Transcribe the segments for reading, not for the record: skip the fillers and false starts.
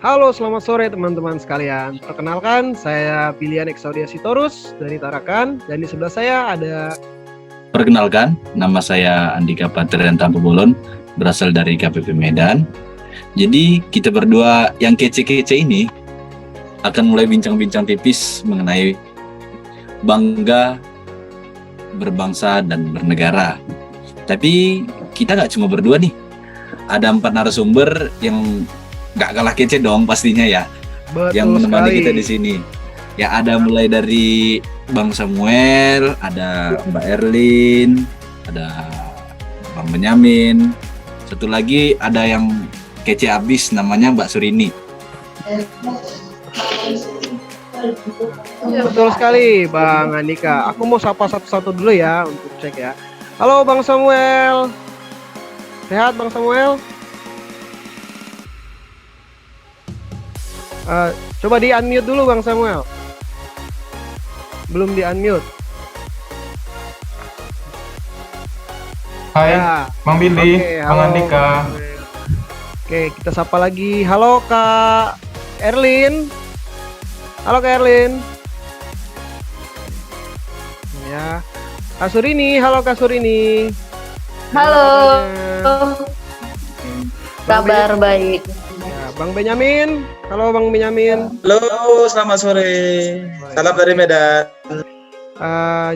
Halo, selamat sore teman-teman sekalian. Perkenalkan, saya Bilian Exaudia Sitorus dari Tarakan, dan di sebelah saya ada... Perkenalkan, nama saya Andika Patrian Tampubolon, berasal dari KPP Medan. Jadi kita berdua yang kece-kece ini akan mulai bincang-bincang tipis mengenai bangga berbangsa dan bernegara. Tapi kita nggak cuma berdua nih, ada 4 narasumber yang nggak kalah kece dong pastinya ya, Betul yang menemani sekali. kita di sini. Ya ada mulai dari Bang Samuel, ada Mbak Erlin, ada Bang Benyamin. Satu lagi ada yang kece abis namanya Mbak Surini. Betul sekali, Bang Andika. Aku mau sapa satu-satu dulu ya untuk cek ya. Halo, Bang Samuel. Sehat, Bang Samuel? Coba di-unmute dulu, Bang Samuel. Belum di-unmute. Hai, Ya. Bang Billy, Oke, Bang halo, Andika. Bang Samuel. Oke, kita sapa lagi. Halo, Kak Erlin. Halo, Kak Erlin. Ya. Kak Surini. Halo, Kak Surini. Halo, Bang kabar baik. Ya, Bang Benyamin. Halo, Bang Benyamin. Halo, selamat sore. Salam dari Medan.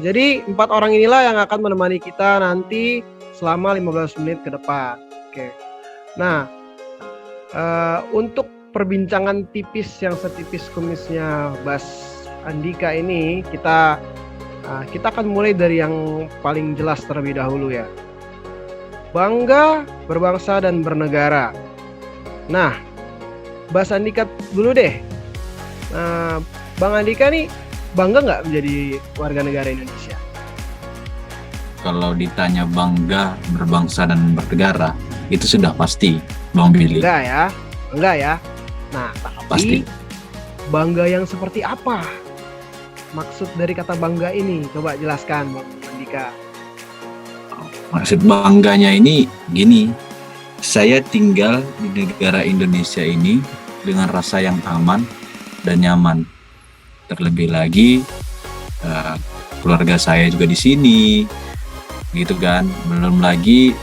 Jadi 4 orang inilah yang akan menemani kita nanti selama 15 menit ke depan. Oke. Nah, untuk perbincangan tipis yang setipis kumisnya Bas Andika ini, kita akan mulai dari yang paling jelas terlebih dahulu ya. Bangga berbangsa dan bernegara. Nah, Bas Andika dulu deh. Nah, Bang Andika nih bangga nggak menjadi warga negara Indonesia? Kalau ditanya bangga berbangsa dan bernegara, itu sudah pasti, Bang Billy. Enggak ya. Nah, tapi Pasti. bangga yang seperti apa? Maksud dari kata bangga ini, coba jelaskan Bang Andika. Maksud bangganya ini gini, saya tinggal di negara Indonesia ini dengan rasa yang aman dan nyaman. Terlebih lagi keluarga saya juga di sini, gitu kan. Belum lagi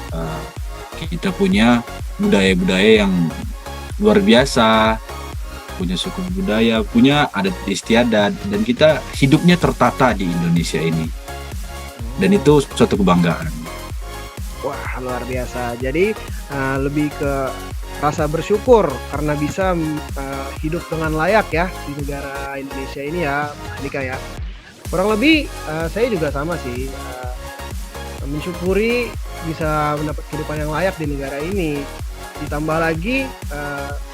kita punya budaya-budaya yang luar biasa, punya suku budaya, punya adat istiadat, dan kita hidupnya tertata di Indonesia ini. Dan itu suatu kebanggaan. Wah, luar biasa. Jadi lebih ke rasa bersyukur karena bisa hidup dengan layak ya di negara Indonesia ini ya, Andika ya. Kurang lebih saya juga sama sih, mensyukuri bisa mendapat kehidupan yang layak di negara ini. Ditambah lagi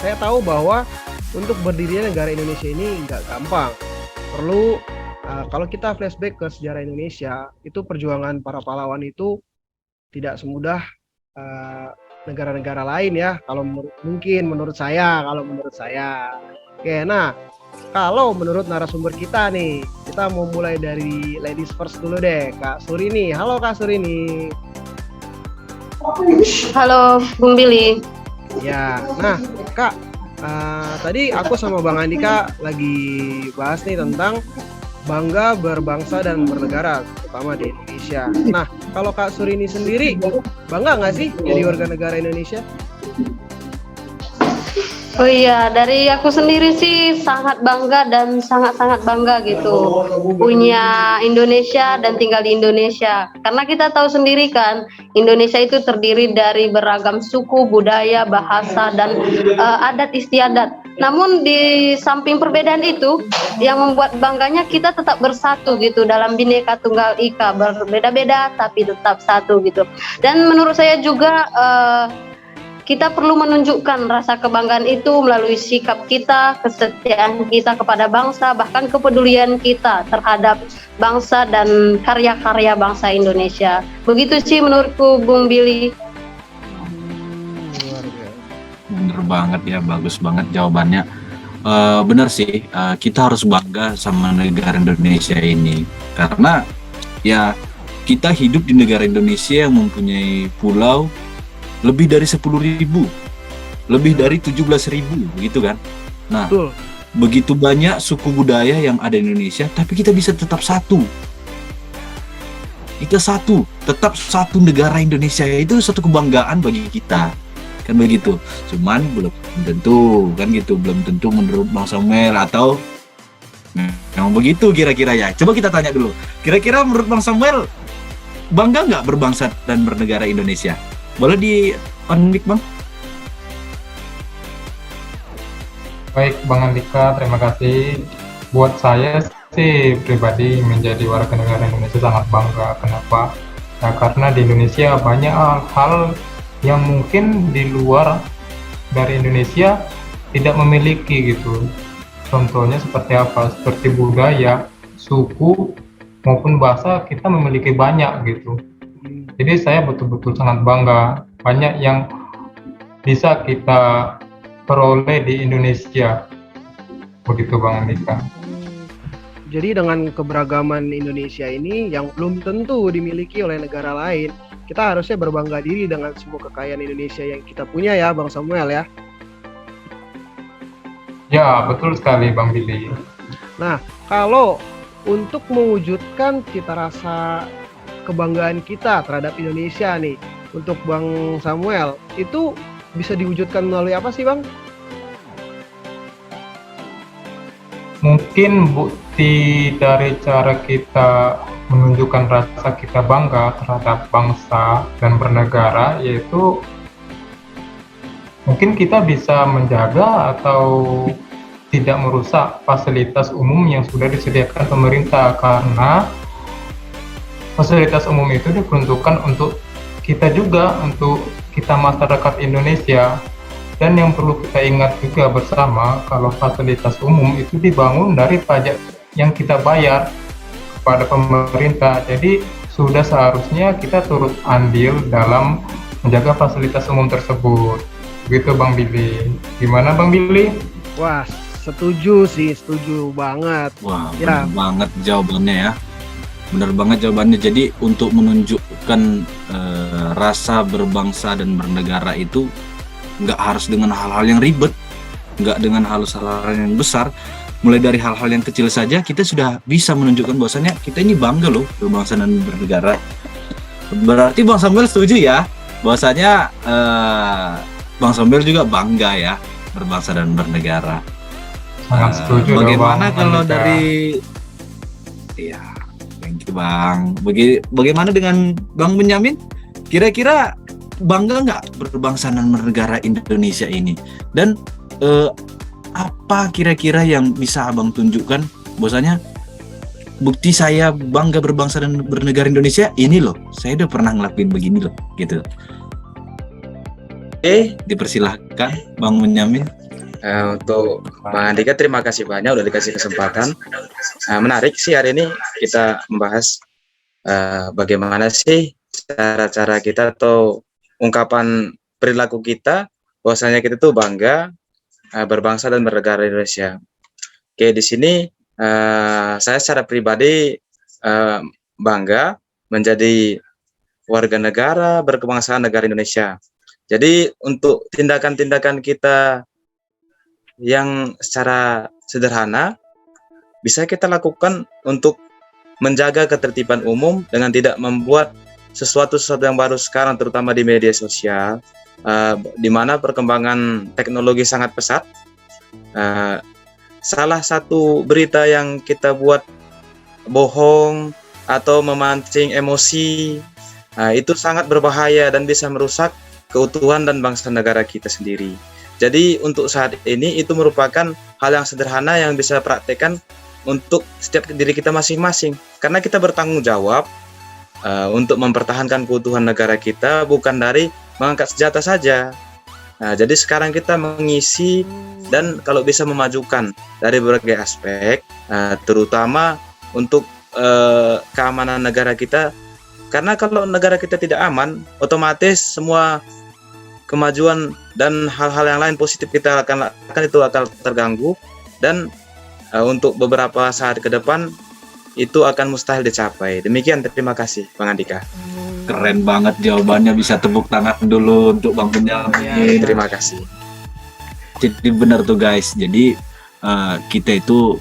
saya tahu bahwa untuk berdirinya negara Indonesia ini nggak gampang. Perlu kalau kita flashback ke sejarah Indonesia, itu perjuangan para pahlawan itu tidak semudah negara-negara lain ya, kalau menurut saya. Oke, nah kalau menurut narasumber kita nih, kita mau mulai dari ladies first dulu deh, Kak Surini. Halo Kak Surini. Halo, Bung Billy. Ya, nah Kak, tadi aku sama Bang Andika lagi bahas nih tentang bangga berbangsa dan bernegara, terutama di Indonesia. Nah, kalau Kak Surini sendiri, bangga nggak sih jadi warga negara Indonesia? Oh iya, dari aku sendiri sih sangat bangga dan sangat-sangat bangga gitu punya Indonesia dan tinggal di Indonesia. Karena kita tahu sendiri kan, Indonesia itu terdiri dari beragam suku, budaya, bahasa, dan adat istiadat. Namun di samping perbedaan itu, yang membuat bangganya kita tetap bersatu gitu dalam Bhinneka Tunggal Ika, berbeda-beda tapi tetap satu gitu. Dan menurut saya juga kita perlu menunjukkan rasa kebanggaan itu melalui sikap kita, kesetiaan kita kepada bangsa, bahkan kepedulian kita terhadap bangsa dan karya-karya bangsa Indonesia. Begitu sih menurutku, Bung Billy. Bener banget ya, bagus banget jawabannya. Bener sih, kita harus bangga sama negara Indonesia ini. Karena ya kita hidup di negara Indonesia yang mempunyai pulau lebih dari 10.000, lebih dari 17.000 gitu kan. Nah, Betul. begitu banyak suku budaya yang ada di Indonesia, tapi kita bisa tetap satu. Kita satu, tetap satu negara Indonesia, itu satu kebanggaan bagi kita. Kan begitu. Cuman belum tentu, kan gitu, belum tentu menurut Bang Samuel atau memang begitu kira-kira ya. Coba kita tanya dulu. Kira-kira menurut Bang Samuel, bangga nggak berbangsa dan bernegara Indonesia? Boleh di on mic, Bang? Baik Bang Andika, terima kasih. Buat saya sih pribadi menjadi warga negara Indonesia sangat bangga. Kenapa? Nah, karena di Indonesia banyak hal yang mungkin di luar dari Indonesia tidak memiliki gitu. Contohnya seperti apa? Seperti budaya, suku, maupun bahasa kita memiliki banyak gitu. Jadi saya betul-betul sangat bangga. Banyak yang bisa kita peroleh di Indonesia. Begitu Bang Andika. Jadi dengan keberagaman Indonesia ini yang belum tentu dimiliki oleh negara lain, kita harusnya berbangga diri dengan semua kekayaan Indonesia yang kita punya ya, Bang Samuel ya. Ya, betul sekali Bang Billy. Nah, kalau untuk mewujudkan cita rasa kebanggaan kita terhadap Indonesia nih, untuk Bang Samuel, itu bisa diwujudkan melalui apa sih, Bang? Mungkin bukti dari cara kita menunjukkan rasa kita bangga terhadap bangsa dan bernegara, yaitu mungkin kita bisa menjaga atau tidak merusak fasilitas umum yang sudah disediakan pemerintah, karena fasilitas umum itu diperuntukkan untuk kita juga, untuk kita masyarakat Indonesia. Dan yang perlu kita ingat juga bersama, kalau fasilitas umum itu dibangun dari pajak yang kita bayar kepada pemerintah. Jadi sudah seharusnya kita turut andil dalam menjaga fasilitas umum tersebut. Begitu Bang Billy. Gimana Bang Billy? Wah, setuju sih, setuju banget. Wah, Ya. benar banget jawabannya ya. Benar banget jawabannya. Jadi untuk menunjukkan rasa berbangsa dan bernegara itu nggak harus dengan hal-hal yang ribet, nggak dengan hal-hal yang besar. Mulai dari hal-hal yang kecil saja kita sudah bisa menunjukkan bahwasannya kita ini bangga loh berbangsa dan bernegara. Berarti Bang Samuel setuju ya bahwasanya Bang Samuel juga bangga ya berbangsa dan bernegara. Sangat setuju. Bagaimana Bang kalau Andika. dari ya, thank you Bang. Bagaimana dengan Bang Benyamin? Kira-kira bangga nggak berbangsa dan bernegara Indonesia ini? Dan apa kira-kira yang bisa Abang tunjukkan bahwasanya bukti saya bangga berbangsa dan bernegara Indonesia ini loh, saya udah pernah ngelakuin begini loh, gitu. Dipersilahkan Bang Benyamin. Untuk Bang Andika, terima kasih banyak udah dikasih kesempatan. Menarik sih hari ini kita membahas bagaimana sih cara-cara kita atau ungkapan perilaku kita bahwasanya kita tuh bangga berbangsa dan bernegara Indonesia. Oke, di sini saya secara pribadi bangga menjadi warga negara berkebangsaan negara Indonesia. Jadi untuk tindakan-tindakan kita yang secara sederhana bisa kita lakukan untuk menjaga ketertiban umum dengan tidak membuat sesuatu yang baru sekarang, terutama di media sosial, di mana perkembangan teknologi sangat pesat. Salah satu berita yang kita buat bohong atau memancing emosi, itu sangat berbahaya dan bisa merusak keutuhan dan bangsa negara kita sendiri. Jadi untuk saat ini itu merupakan hal yang sederhana yang bisa praktekkan untuk setiap diri kita masing-masing, karena kita bertanggung jawab untuk mempertahankan keutuhan negara kita, bukan dari mengangkat senjata saja. Nah, jadi sekarang kita mengisi dan kalau bisa memajukan dari berbagai aspek, terutama untuk keamanan negara kita. Karena kalau negara kita tidak aman, otomatis semua kemajuan dan hal-hal yang lain positif kita akan terganggu, dan untuk beberapa saat ke depan itu akan mustahil dicapai. Demikian, terima kasih Bang Andika. Keren banget jawabannya, bisa tepuk tangan dulu untuk Bang Benyamin. Terima kasih. Jadi benar tuh guys. Jadi kita itu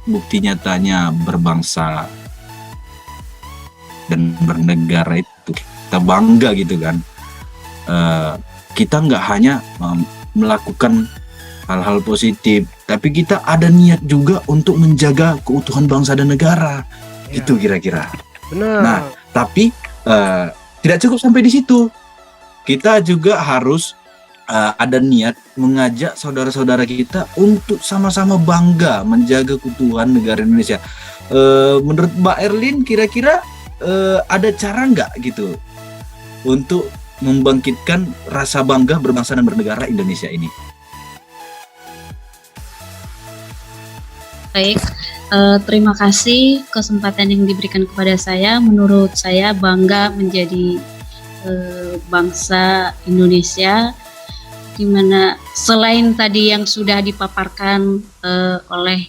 bukti nyatanya berbangsa dan bernegara itu kita bangga gitu kan. Kita nggak hanya melakukan hal-hal positif, tapi kita ada niat juga untuk menjaga keutuhan bangsa dan negara. Ya. Itu kira-kira. Benar. Nah, tapi tidak cukup sampai di situ. Kita juga harus ada niat mengajak saudara-saudara kita untuk sama-sama bangga menjaga keutuhan negara Indonesia. Menurut Mbak Erlin, kira-kira ada cara nggak gitu untuk membangkitkan rasa bangga berbangsa dan bernegara Indonesia ini? Baik, terima kasih kesempatan yang diberikan kepada saya. Menurut saya bangga menjadi bangsa Indonesia, di mana selain tadi yang sudah dipaparkan oleh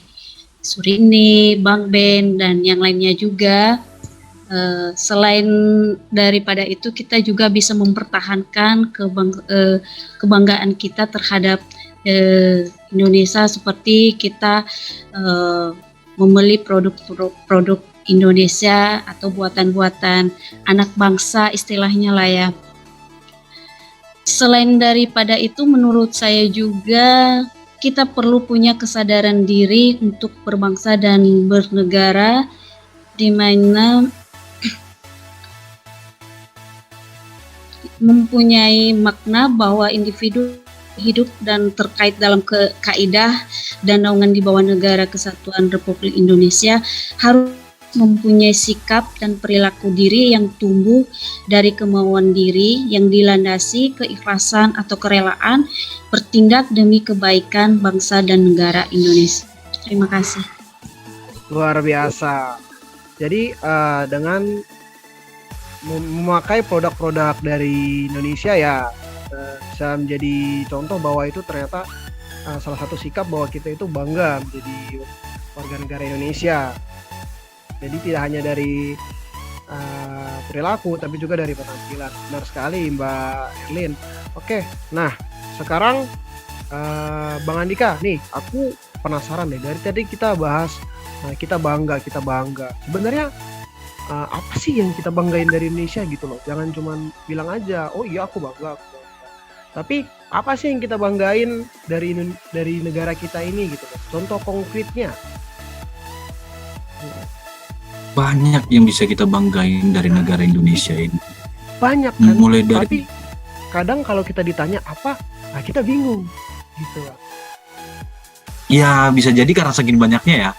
Surini, Bang Ben, dan yang lainnya juga, selain daripada itu kita juga bisa mempertahankan kebanggaan kita terhadap Indonesia, seperti kita membeli produk Indonesia atau buatan-buatan anak bangsa istilahnya lah ya. Selain daripada itu, menurut saya juga kita perlu punya kesadaran diri untuk berbangsa dan bernegara, di mana mempunyai makna bahwa individu hidup dan terkait dalam kaidah dan naungan di bawah Negara Kesatuan Republik Indonesia harus mempunyai sikap dan perilaku diri yang tumbuh dari kemauan diri yang dilandasi keikhlasan atau kerelaan bertindak demi kebaikan bangsa dan negara Indonesia. Terima kasih. Luar biasa. Jadi dengan memakai produk-produk dari Indonesia ya bisa menjadi contoh bahwa itu ternyata salah satu sikap bahwa kita itu bangga menjadi warga negara Indonesia. Jadi tidak hanya dari perilaku tapi juga dari penampilan. Benar sekali Mbak Erlin. Oke, nah sekarang Bang Andika nih, aku penasaran deh, dari tadi kita bahas kita bangga. Sebenarnya apa sih yang kita banggain dari Indonesia gitu loh? Jangan cuma bilang aja, oh iya aku bangga. Tapi apa sih yang kita banggain dari negara kita ini gitu loh? Contoh konkretnya. Banyak yang bisa kita banggain dari negara Indonesia ini. Banyak kan? Mulai dari Tapi kadang kalau kita ditanya apa, nah kita bingung gitu lah. ya bisa jadi karena saking banyaknya ya.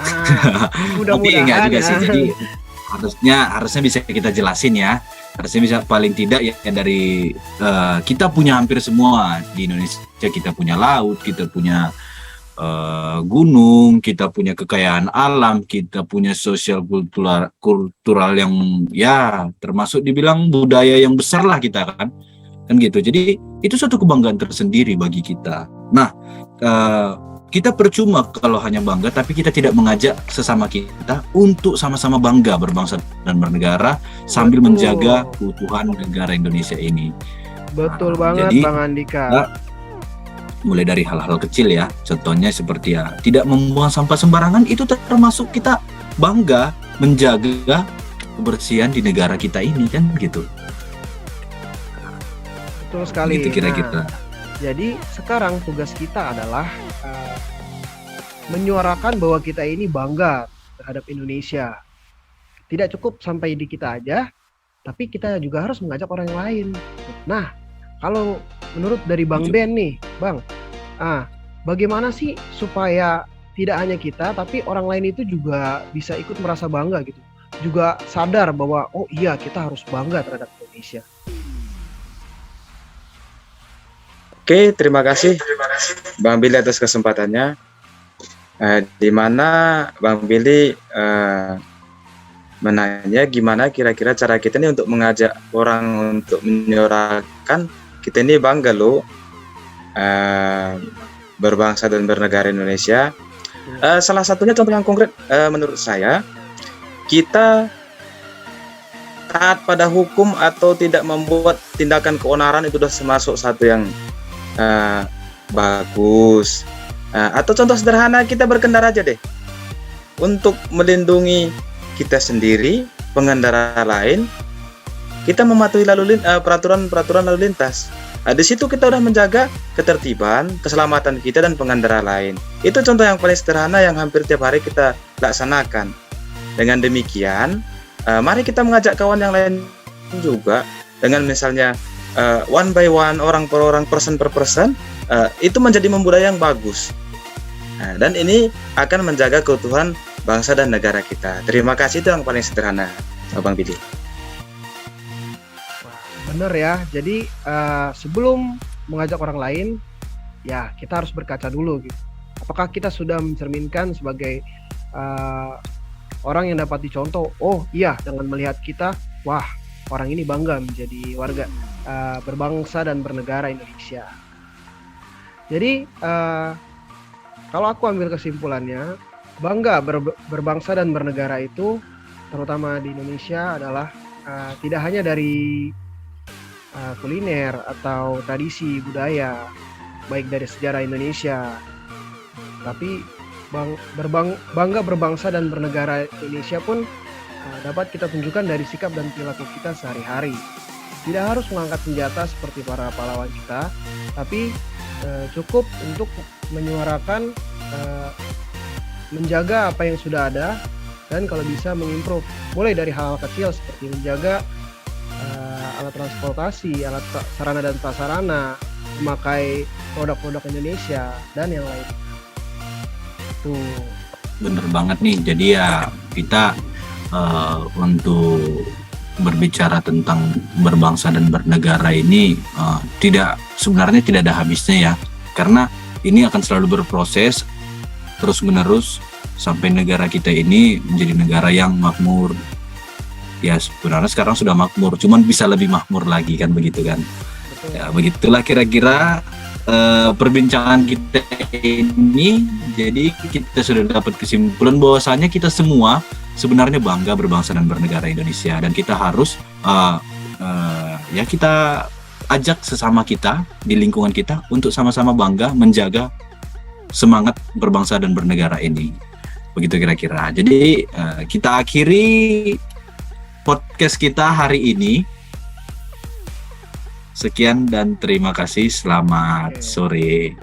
Tapi Mudah-mudahan enggak juga ya. sih. Jadi harusnya bisa kita jelasin ya. Harusnya bisa paling tidak ya dari kita punya hampir semua di Indonesia. Kita punya laut, kita punya gunung, kita punya kekayaan alam, kita punya sosial kultural yang ya termasuk dibilang budaya yang besar lah kita kan gitu. Jadi itu suatu kebanggaan tersendiri bagi kita. Nah, kita percuma kalau hanya bangga tapi kita tidak mengajak sesama kita untuk sama-sama bangga berbangsa dan bernegara sambil menjaga keutuhan negara Indonesia ini. Betul banget jadi, Bang Andika. Mulai dari hal-hal kecil ya, contohnya seperti ya tidak membuang sampah sembarangan, itu termasuk kita bangga menjaga kebersihan di negara kita ini kan gitu. Betul sekali. Gitu kira-kira. Jadi sekarang tugas kita adalah menyuarakan bahwa kita ini bangga terhadap Indonesia. Tidak cukup sampai di kita aja, tapi kita juga harus mengajak orang lain. Nah, kalau menurut dari Bang Ben nih, Bang, bagaimana sih supaya tidak hanya kita, tapi orang lain itu juga bisa ikut merasa bangga gitu, juga sadar bahwa oh iya kita harus bangga terhadap Indonesia. Oke, terima kasih Bang Billy atas kesempatannya. Di mana Bang Billy menanya gimana kira-kira cara kita nih untuk mengajak orang untuk menyuarakan kita ini bangga loh berbangsa dan bernegara Indonesia. Salah satunya contoh yang konkret menurut saya, kita taat pada hukum atau tidak membuat tindakan keonaran itu sudah termasuk satu yang bagus. Atau contoh sederhana, kita berkendara aja deh. Untuk melindungi kita sendiri, pengendara lain, kita mematuhi peraturan lalu lintas. Di situ kita udah menjaga ketertiban, keselamatan kita dan pengendara lain. Itu contoh yang paling sederhana yang hampir tiap hari kita laksanakan. Dengan demikian, mari kita mengajak kawan yang lain juga dengan misalnya one by one, orang per orang, person per person, itu menjadi budaya yang bagus. Dan ini akan menjaga keutuhan bangsa dan negara kita. Terima kasih, itu yang paling sederhana, Abang Bidi. Bener ya. Jadi sebelum mengajak orang lain, ya kita harus berkaca dulu gitu. Apakah kita sudah mencerminkan sebagai orang yang dapat dicontoh? Oh iya, dengan melihat kita, wah orang ini bangga menjadi warga berbangsa dan bernegara Indonesia. Jadi kalau aku ambil kesimpulannya, bangga berbangsa dan bernegara itu, terutama di Indonesia, adalah tidak hanya dari kuliner atau tradisi budaya, baik dari sejarah Indonesia, tapi bangga berbangsa dan bernegara Indonesia pun dapat kita tunjukkan dari sikap dan perilaku kita sehari-hari. Tidak harus mengangkat senjata seperti para pahlawan kita, tapi cukup untuk menyuarakan, menjaga apa yang sudah ada, dan kalau bisa mengimprove, mulai dari hal-hal kecil seperti menjaga alat transportasi, alat sarana dan prasarana, memakai produk-produk Indonesia, dan yang lain. Tuh. Bener banget nih. Jadi ya kita untuk berbicara tentang berbangsa dan bernegara ini sebenarnya tidak ada habisnya ya, karena ini akan selalu berproses terus menerus sampai negara kita ini menjadi negara yang makmur. Ya sebenarnya sekarang sudah makmur, cuman bisa lebih makmur lagi kan, begitu kan. Betul. Ya begitulah kira-kira perbincangan kita ini. Jadi kita sudah dapat kesimpulan bahwasanya kita semua sebenarnya bangga berbangsa dan bernegara Indonesia, dan kita harus ya kita ajak sesama kita di lingkungan kita untuk sama-sama bangga menjaga semangat berbangsa dan bernegara ini. Begitu kira-kira. Jadi kita akhiri podcast kita hari ini. Sekian dan terima kasih. Selamat sore.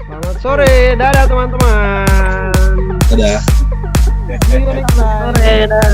Selamat sore. Dadah teman-teman. Dadah. See you next time. Sore, dah.